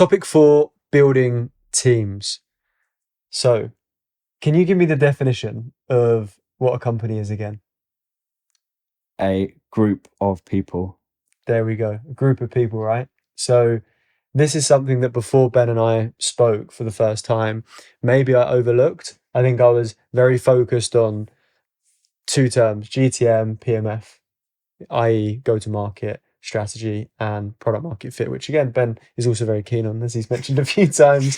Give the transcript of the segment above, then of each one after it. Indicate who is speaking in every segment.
Speaker 1: Topic 4, building teams. So, can you give me the definition of what a company is again?
Speaker 2: A group of people.
Speaker 1: There we go. A group of people, right? So, this is something that before Ben and I spoke for the first time, maybe I overlooked. I think I was very focused on two terms, GTM, PMF, i.e. go-to-market strategy and product market fit, which again, Ben is also very keen on, as he's mentioned a few times.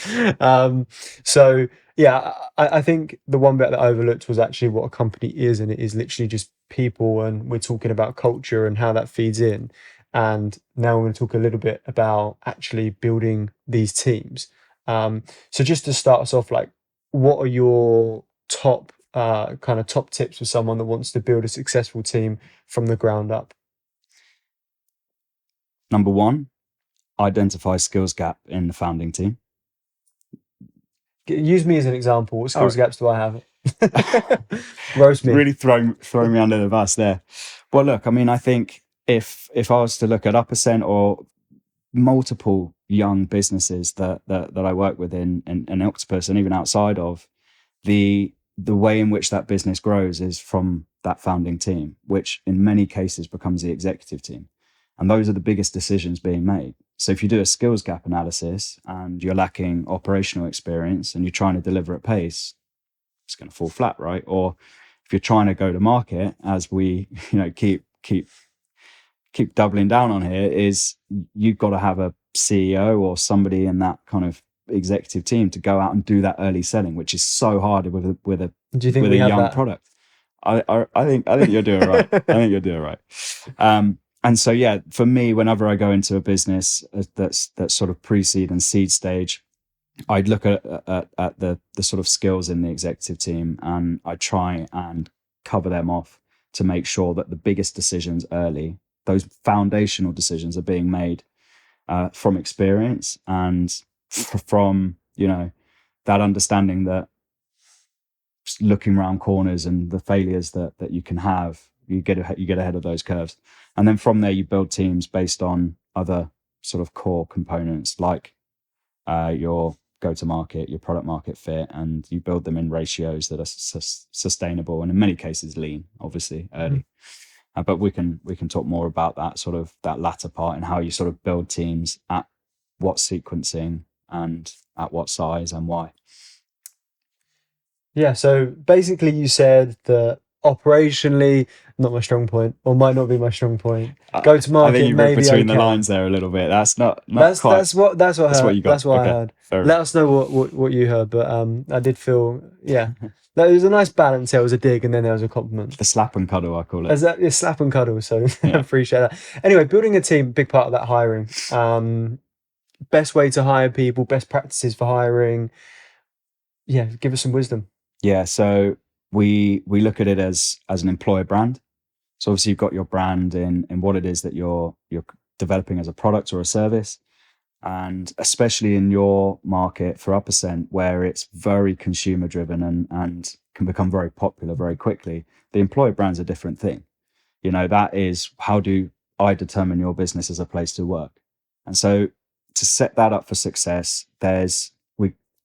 Speaker 1: So yeah, I think the one bit that I overlooked was actually what a company is, and it is literally just people, and we're talking about culture and how that feeds in. And now we're going to talk a little bit about actually building these teams. So just to start us off, like, what are your top kind of top tips for someone that wants to build a successful team from the ground up?
Speaker 2: Number 1, identify skills gap in the founding team.
Speaker 1: Use me as an example. What skills
Speaker 2: All
Speaker 1: gaps do I have? Roast me.
Speaker 2: Really throwing me under the bus there. Well, look, I mean, I think if I was to look at Uppercent or multiple young businesses that I work with in Octopus and even outside of, the way in which that business grows is from that founding team, which in many cases becomes the executive team. And those are the biggest decisions being made. So if you do a skills gap analysis and you're lacking operational experience and you're trying to deliver at pace, it's going to fall flat, right? Or if you're trying to go to market, as we keep doubling down on here, is you've got to have a CEO or somebody in that kind of executive team to go out and do that early selling, which is so hard with a
Speaker 1: Do you think we have
Speaker 2: young
Speaker 1: that?
Speaker 2: product. I think you're doing right. I think you're doing right. And so, yeah, for me, whenever I go into a business that's sort of pre-seed and seed stage, I'd look at the sort of skills in the executive team, and I try and cover them off to make sure that the biggest decisions early, those foundational decisions, are being made from experience and from that understanding that looking around corners and the failures that you can have, you get ahead of those curves. And then from there, you build teams based on other sort of core components like your go-to-market, your product market fit, and you build them in ratios that are sustainable and in many cases lean, obviously, early. But we can talk more about that latter part and how you sort of build teams at what sequencing and at what size and why.
Speaker 1: Yeah, so basically you said that operationally, not my strong point, or might not be my strong point. Go to market,
Speaker 2: I think you read
Speaker 1: maybe
Speaker 2: between
Speaker 1: okay.
Speaker 2: the lines there a little bit. That's not
Speaker 1: That's
Speaker 2: quite.
Speaker 1: that's what
Speaker 2: you got.
Speaker 1: That's what
Speaker 2: Okay,
Speaker 1: I heard.
Speaker 2: fair
Speaker 1: Let us know what you heard, but I did feel, yeah, there was a nice balance. There was a dig, and then there was a compliment.
Speaker 2: The slap and cuddle, I call it.
Speaker 1: As that is slap and cuddle, so I
Speaker 2: Yeah.
Speaker 1: appreciate that. Anyway, building a team, big part of that hiring. Best way to hire people, best practices for hiring. Yeah, give us some wisdom.
Speaker 2: Yeah, so we look at it as an employer brand. So obviously you've got your brand in what it is that you're developing as a product or a service. And especially in your market for Uppercent, where it's very consumer driven and can become very popular very quickly, the employer brand's a different thing. That is, how do I determine your business as a place to work? And so to set that up for success,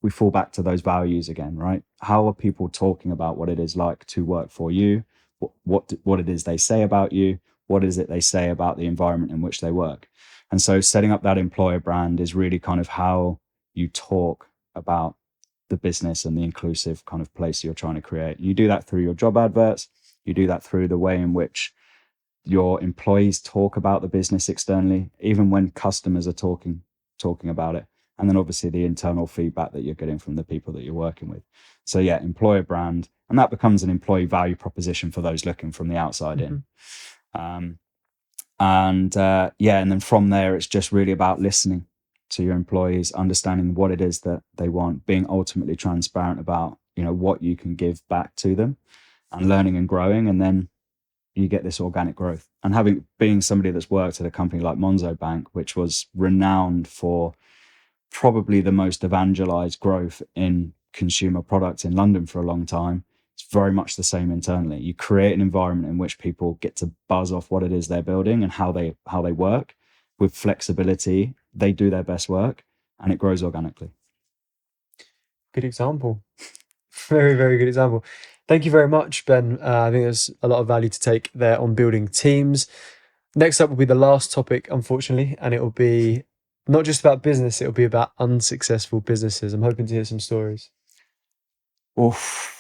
Speaker 2: we fall back to those values again, right? How are people talking about what it is like to work for you? What it is they say about you? What is it they say about the environment in which they work? And so setting up that employer brand is really kind of how you talk about the business and the inclusive kind of place you're trying to create. You do that through your job adverts. You do that through the way in which your employees talk about the business externally, even when customers are talking about it. And then obviously the internal feedback that you're getting from the people that you're working with. So yeah, employer brand, and that becomes an employee value proposition for those looking from the outside in. And then from there, it's just really about listening to your employees, understanding what it is that they want, being ultimately transparent about, what you can give back to them, and learning and growing. And then you get this organic growth. And being somebody that's worked at a company like Monzo Bank, which was renowned for probably the most evangelized growth in consumer products in London for a long time, it's very much the same internally. You create an environment in which people get to buzz off what it is they're building and how they work with flexibility. They do their best work, and it grows organically.
Speaker 1: Good example. Very, very good example. Thank you very much, Ben. I think there's a lot of value to take there on building teams. Next up will be the last topic, unfortunately, and it will be not just about business, it will be about unsuccessful businesses. I'm hoping to hear some stories.
Speaker 2: Oof.